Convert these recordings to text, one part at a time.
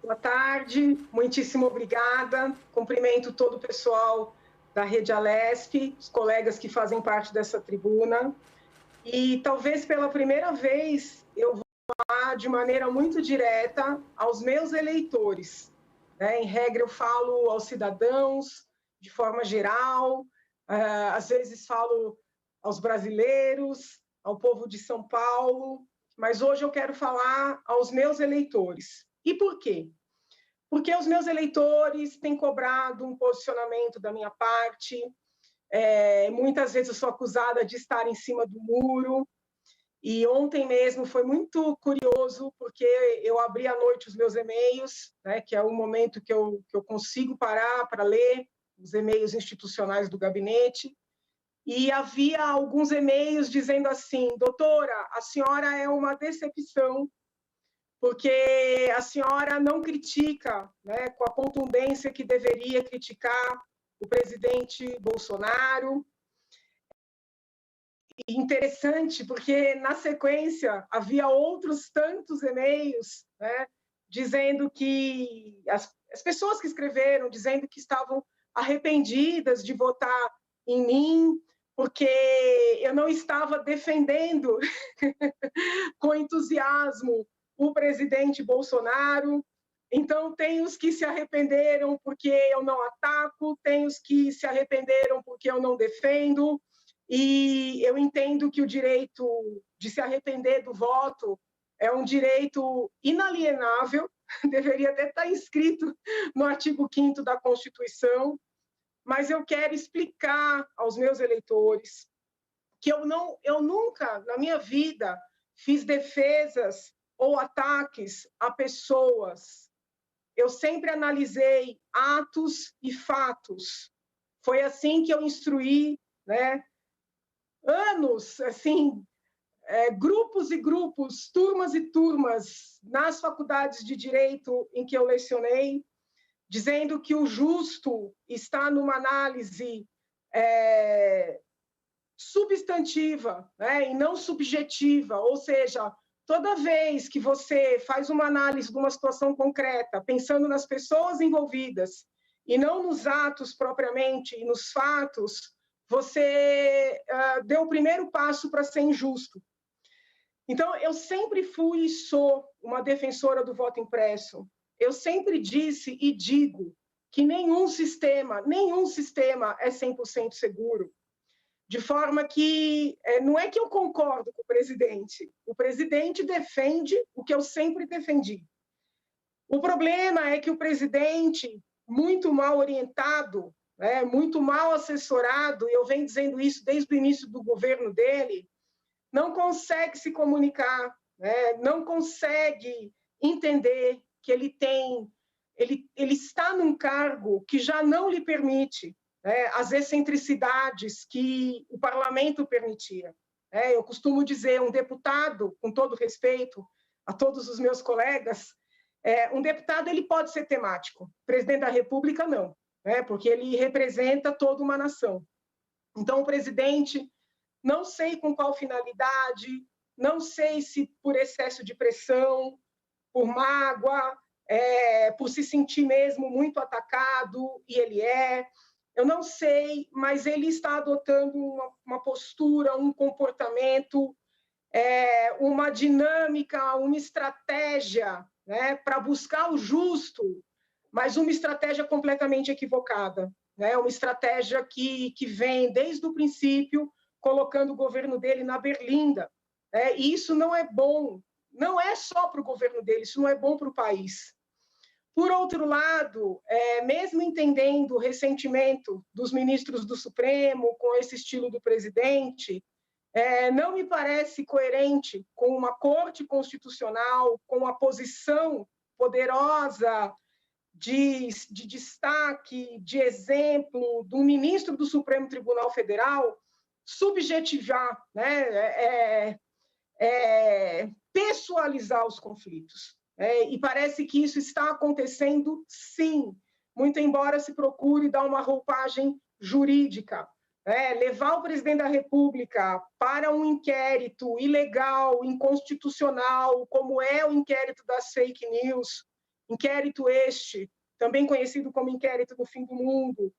Boa tarde, muitíssimo obrigada. Cumprimento todo o pessoal da Rede Alesp, os colegas que fazem parte dessa tribuna. E talvez pela primeira vez eu vou falar de maneira muito direta aos meus eleitores. Em regra, eu falo aos cidadãos, de forma geral, às vezes falo aos brasileiros, ao povo de São Paulo, mas hoje eu quero falar aos meus eleitores. E por quê? Porque os meus eleitores têm cobrado um posicionamento da minha parte, muitas vezes eu sou acusada de estar em cima do muro, e ontem mesmo foi muito curioso, porque eu abri à noite os meus e-mails, que é o momento que eu consigo parar para ler os e-mails institucionais do gabinete, e havia alguns e-mails dizendo assim: doutora, a senhora é uma decepção, porque a senhora não critica, com a contundência que deveria criticar o presidente Bolsonaro. E interessante, porque na sequência havia outros tantos e-mails, dizendo que as pessoas que escreveram, dizendo que estavam arrependidas de votar em mim, porque eu não estava defendendo com entusiasmo o presidente Bolsonaro. Então, tem os que se arrependeram porque eu não ataco, tem os que se arrependeram porque eu não defendo, e eu entendo que o direito de se arrepender do voto é um direito inalienável, deveria até estar inscrito no artigo 5º da Constituição, mas eu quero explicar aos meus eleitores que eu nunca, na minha vida, fiz defesas ou ataques a pessoas. Eu sempre analisei atos e fatos. Foi assim que eu instruí, anos, assim, grupos e grupos, turmas e turmas, nas faculdades de Direito em que eu lecionei, dizendo que o justo está numa análise substantiva, e não subjetiva, ou seja, toda vez que você faz uma análise de uma situação concreta, pensando nas pessoas envolvidas e não nos atos propriamente e nos fatos, você deu o primeiro passo para ser injusto. Então, eu sempre fui e sou uma defensora do voto impresso. Eu sempre disse e digo que nenhum sistema é 100% seguro. De forma que não é que eu concordo com o presidente defende o que eu sempre defendi. O problema é que o presidente, muito mal orientado, muito mal assessorado, e eu venho dizendo isso desde o início do governo dele, não consegue se comunicar, não consegue entender que ele está num cargo que já não lhe permite as excentricidades que o parlamento permitia. Eu costumo dizer, um deputado, com todo respeito a todos os meus colegas, um deputado ele pode ser temático, o presidente da República não, porque ele representa toda uma nação. Então, o presidente, não sei com qual finalidade, não sei se por excesso de pressão, por mágoa, por se sentir mesmo muito atacado, e ele eu não sei, mas ele está adotando uma postura, um comportamento, uma dinâmica, uma estratégia, para buscar o justo, mas uma estratégia completamente equivocada, uma estratégia que vem desde o princípio colocando o governo dele na berlinda, e isso não é bom, não é só para o governo dele, isso não é bom para o país. Por outro lado, mesmo entendendo o ressentimento dos ministros do Supremo com esse estilo do presidente, não me parece coerente com uma corte constitucional, com a posição poderosa de destaque, de exemplo do ministro do Supremo Tribunal Federal, subjetivar, pessoalizar os conflitos. E parece que isso está acontecendo, sim, muito embora se procure dar uma roupagem jurídica. Levar o presidente da República para um inquérito ilegal, inconstitucional, como é o inquérito das fake news, inquérito este, também conhecido como inquérito do fim do mundo,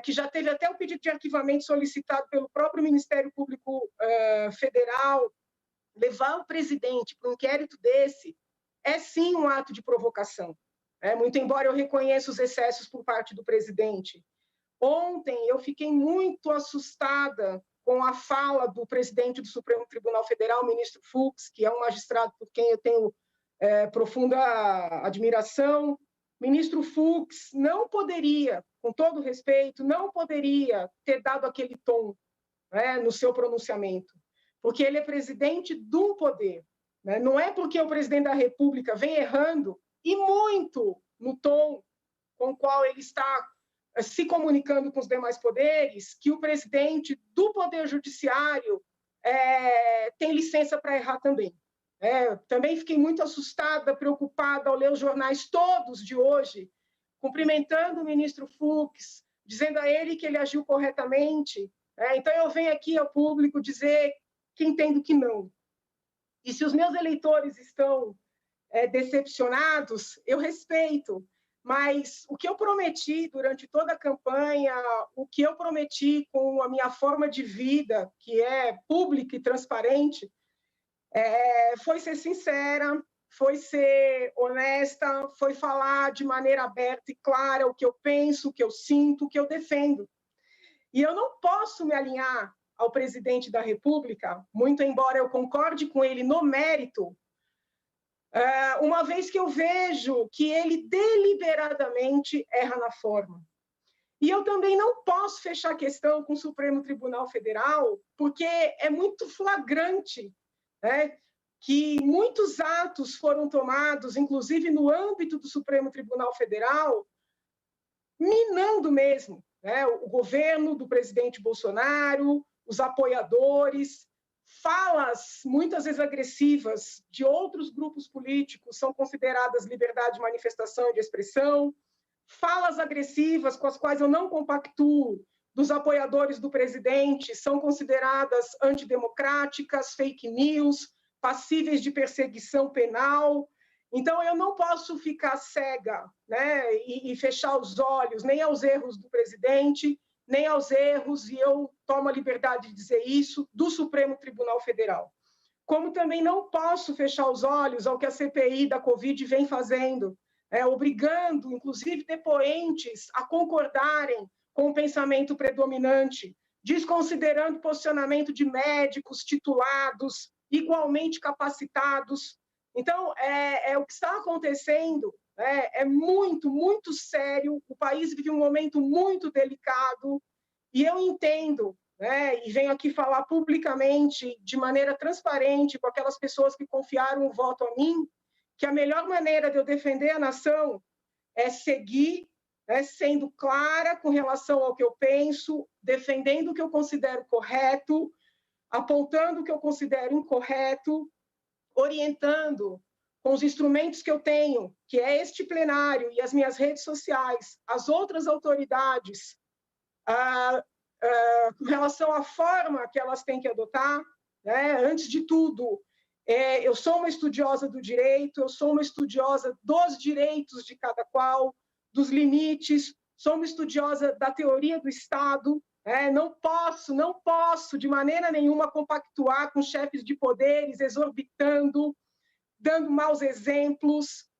que já teve até o pedido de arquivamento solicitado pelo próprio Ministério Público Federal, levar o presidente para um inquérito desse é sim um ato de provocação, muito embora eu reconheça os excessos por parte do presidente. Ontem eu fiquei muito assustada com a fala do presidente do Supremo Tribunal Federal, o ministro Fux, que é um magistrado por quem eu tenho profunda admiração. Ministro Fux não poderia, com todo respeito, não poderia ter dado aquele tom no seu pronunciamento, porque ele é presidente de um poder. Não é porque o presidente da República vem errando, e muito no tom com o qual ele está se comunicando com os demais poderes, que o presidente do Poder Judiciário tem licença para errar também. Também fiquei muito assustada, preocupada ao ler os jornais todos de hoje, cumprimentando o ministro Fux, dizendo a ele que ele agiu corretamente. Então, eu venho aqui ao público dizer que entendo que não. E se os meus eleitores estão decepcionados, eu respeito, mas o que eu prometi durante toda a campanha, o que eu prometi com a minha forma de vida, que é pública e transparente, foi ser sincera, foi ser honesta, foi falar de maneira aberta e clara o que eu penso, o que eu sinto, o que eu defendo. E eu não posso me alinhar ao presidente da República, muito embora eu concorde com ele no mérito, uma vez que eu vejo que ele deliberadamente erra na forma. E eu também não posso fechar a questão com o Supremo Tribunal Federal, porque é muito flagrante, que muitos atos foram tomados, inclusive no âmbito do Supremo Tribunal Federal, minando mesmo o governo do presidente Bolsonaro, os apoiadores, falas muitas vezes agressivas de outros grupos políticos são consideradas liberdade de manifestação e de expressão, falas agressivas com as quais eu não compactuo dos apoiadores do presidente são consideradas antidemocráticas, fake news, passíveis de perseguição penal. Então, eu não posso ficar cega e fechar os olhos nem aos erros do presidente, nem aos erros, e eu tomo a liberdade de dizer isso, do Supremo Tribunal Federal. Como também não posso fechar os olhos ao que a CPI da Covid vem fazendo, obrigando, inclusive, depoentes a concordarem com o pensamento predominante, desconsiderando o posicionamento de médicos titulados, igualmente capacitados. Então, o que está acontecendo é muito, muito sério. O país vive um momento muito delicado e eu entendo, e venho aqui falar publicamente, de maneira transparente, com aquelas pessoas que confiaram o voto a mim, que a melhor maneira de eu defender a nação é seguir sendo clara com relação ao que eu penso, defendendo o que eu considero correto, apontando o que eu considero incorreto, orientando com os instrumentos que eu tenho, que é este plenário e as minhas redes sociais, as outras autoridades, com relação à forma que elas têm que adotar. Antes de tudo, eu sou uma estudiosa do direito, eu sou uma estudiosa dos direitos de cada qual, dos limites, sou uma estudiosa da teoria do Estado. Não posso, de maneira nenhuma, compactuar com chefes de poderes exorbitando, dando maus exemplos,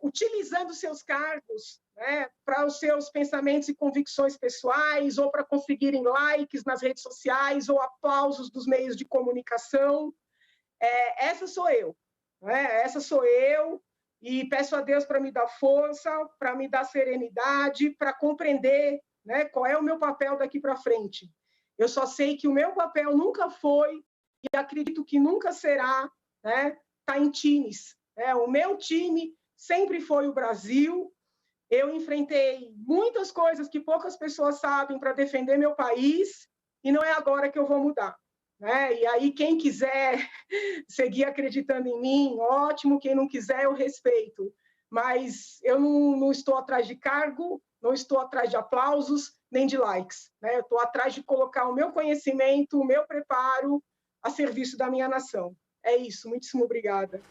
utilizando seus cargos para os seus pensamentos e convicções pessoais, ou para conseguirem likes nas redes sociais, ou aplausos dos meios de comunicação. Essa sou eu. Essa sou eu, e peço a Deus para me dar força, para me dar serenidade, para compreender qual é o meu papel daqui para frente. Eu só sei que o meu papel nunca foi, e acredito que nunca será, tá em times. O meu time sempre foi o Brasil. Eu enfrentei muitas coisas que poucas pessoas sabem para defender meu país, e não é agora que eu vou mudar. E aí, quem quiser seguir acreditando em mim, ótimo. Quem não quiser, eu respeito. Mas eu não estou atrás de cargo, não estou atrás de aplausos, nem de likes. Eu estou atrás de colocar o meu conhecimento, o meu preparo a serviço da minha nação. É isso, muitíssimo obrigada.